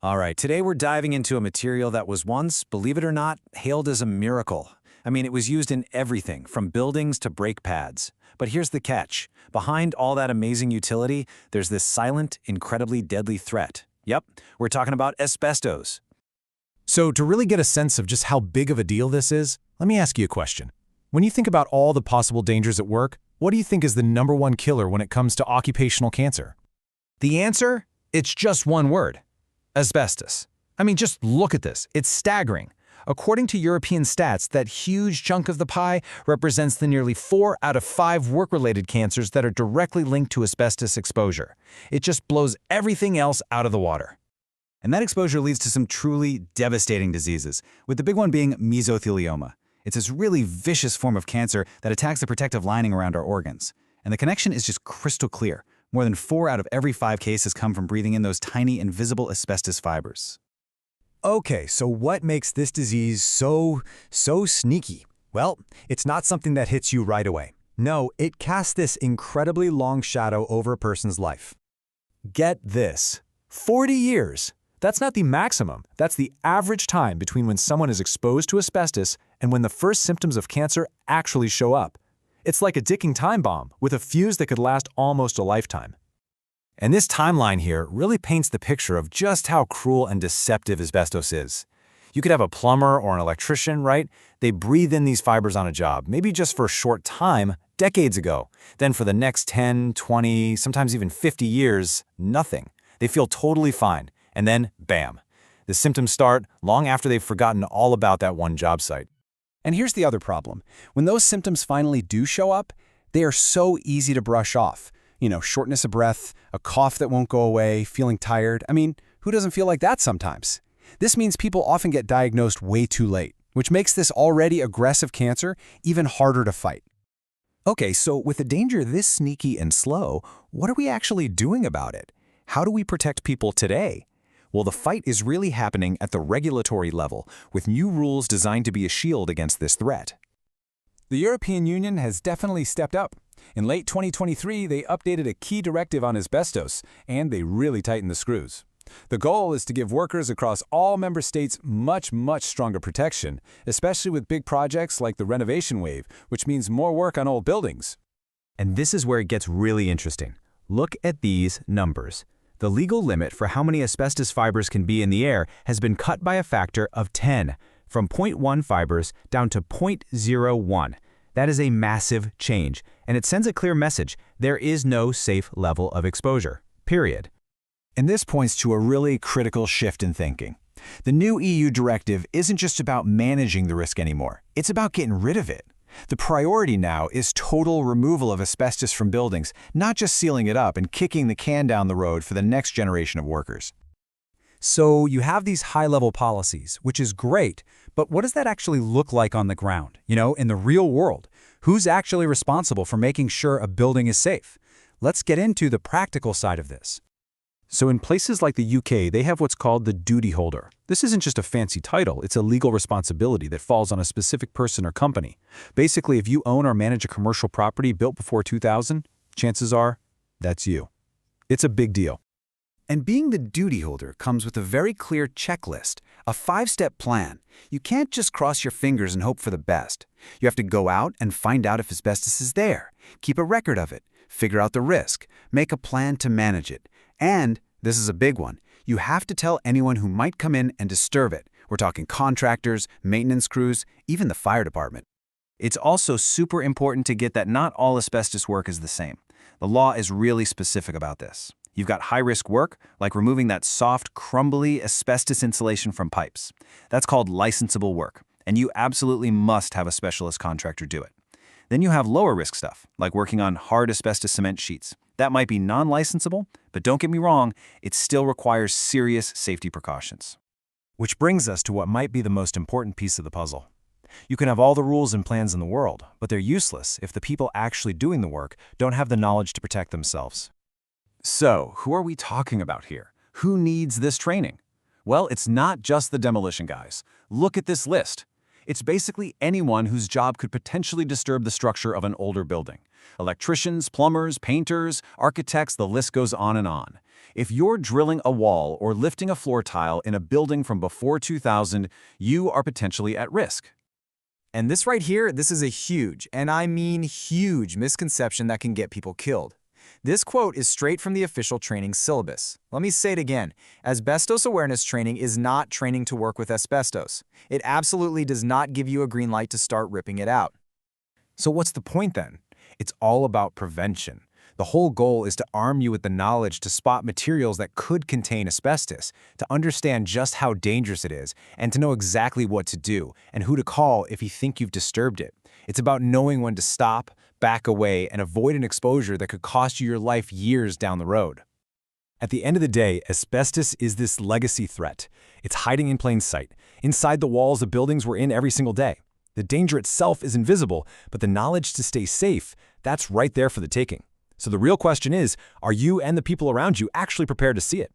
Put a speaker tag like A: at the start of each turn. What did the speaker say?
A: All right, today we're diving into a material that was once, believe it or not, hailed as a miracle. I mean, it was used in everything, from buildings to brake pads. But here's the catch. Behind all that amazing utility, there's this silent, incredibly deadly threat. Yep, we're talking about asbestos.
B: So to really get a sense of just how big of a deal this is, let me ask you a question. When you think about all the possible dangers at work, what do you think is the #1 killer when it comes to occupational cancer?
A: The answer? It's just one word. Asbestos. I mean, just look at this. It's staggering. According to European stats, that huge chunk of the pie represents the nearly 4 out of 5 work-related cancers that are directly linked to asbestos exposure. It just blows everything else out of the water. And that exposure leads to some truly devastating diseases, with the big one being mesothelioma. It's this really vicious form of cancer that attacks the protective lining around our organs. And the connection is just crystal clear. More than 4 out of every 5 cases come from breathing in those tiny, invisible asbestos fibers.
B: Okay, so what makes this disease so sneaky? Well, it's not something that hits you right away. No, it casts this incredibly long shadow over a person's life. Get this, 40 years. That's not the maximum. That's the average time between when someone is exposed to asbestos and when the first symptoms of cancer actually show up. It's like a ticking time bomb with a fuse that could last almost a lifetime. And this timeline here really paints the picture of just how cruel and deceptive asbestos is. You could have a plumber or an electrician, right? They breathe in these fibers on a job, maybe just for a short time, decades ago. Then for the next 10, 20, sometimes even 50 years, nothing. They feel totally fine. And then, bam. The symptoms start long after they've forgotten all about that one job site.
C: And here's the other problem. When those symptoms finally do show up, they are so easy to brush off. Shortness of breath, a cough that won't go away, feeling tired. I mean, who doesn't feel like that sometimes? This means people often get diagnosed way too late, which makes this already aggressive cancer even harder to fight.
B: Okay, so with a danger this sneaky and slow, what are we actually doing about it? How do we protect people today? Well, the fight is really happening at the regulatory level, with new rules designed to be a shield against this threat.
C: The European Union has definitely stepped up. In late 2023, they updated a key directive on asbestos, and they really tightened the screws. The goal is to give workers across all member states much stronger protection, especially with big projects like the renovation wave, which means more work on old buildings.
B: And this is where it gets really interesting. Look at these numbers. The legal limit for how many asbestos fibers can be in the air has been cut by a factor of 10, from 0.1 fibers down to 0.01. That is a massive change, and it sends a clear message: there is no safe level of exposure, period.
A: And this points to a really critical shift in thinking. The new EU directive isn't just about managing the risk anymore, it's about getting rid of it. The priority now is total removal of asbestos from buildings, not just sealing it up and kicking the can down the road for the next generation of workers.
C: So you have these high-level policies, which is great, but what does that actually look like on the ground? In the real world, who's actually responsible for making sure a building is safe? Let's get into the practical side of this. So in places like the UK, they have what's called the duty holder. This isn't just a fancy title, it's a legal responsibility that falls on a specific person or company. Basically, if you own or manage a commercial property built before 2000, chances are that's you. It's a big deal.
D: And being the duty holder comes with a very clear checklist, a 5-step plan. You can't just cross your fingers and hope for the best. You have to go out and find out if asbestos is there, keep a record of it, figure out the risk, make a plan to manage it. And, this is a big one, you have to tell anyone who might come in and disturb it. We're talking contractors, maintenance crews, even the fire department.
A: It's also super important to get that not all asbestos work is the same. The law is really specific about this. You've got high-risk work, like removing that soft, crumbly asbestos insulation from pipes. That's called licensable work, and you absolutely must have a specialist contractor do it. Then you have lower-risk stuff, like working on hard asbestos cement sheets. That might be non-licensable, but don't get me wrong, it still requires serious safety precautions.
B: Which brings us to what might be the most important piece of the puzzle. You can have all the rules and plans in the world, but they're useless if the people actually doing the work don't have the knowledge to protect themselves.
A: So, who are we talking about here? Who needs this training? Well, it's not just the demolition guys. Look at this list.
C: It's basically anyone whose job could potentially disturb the structure of an older building. Electricians, plumbers, painters, architects, the list goes on and on. If you're drilling a wall or lifting a floor tile in a building from before 2000, you are potentially at risk.
E: And this right here, this is a huge, and I mean huge, misconception that can get people killed. This quote is straight from the official training syllabus. Let me say it again. Asbestos awareness training is not training to work with asbestos. It absolutely does not give you a green light to start ripping it out.
F: So what's the point then? It's all about prevention. The whole goal is to arm you with the knowledge to spot materials that could contain asbestos, to understand just how dangerous it is, and to know exactly what to do and who to call if you think you've disturbed it. It's about knowing when to stop, back away, and avoid an exposure that could cost you your life years down the road.
B: At the end of the day, asbestos is this legacy threat. It's hiding in plain sight, inside the walls of buildings we're in every single day. The danger itself is invisible, but the knowledge to stay safe, that's right there for the taking. So the real question is, are you and the people around you actually prepared to see it?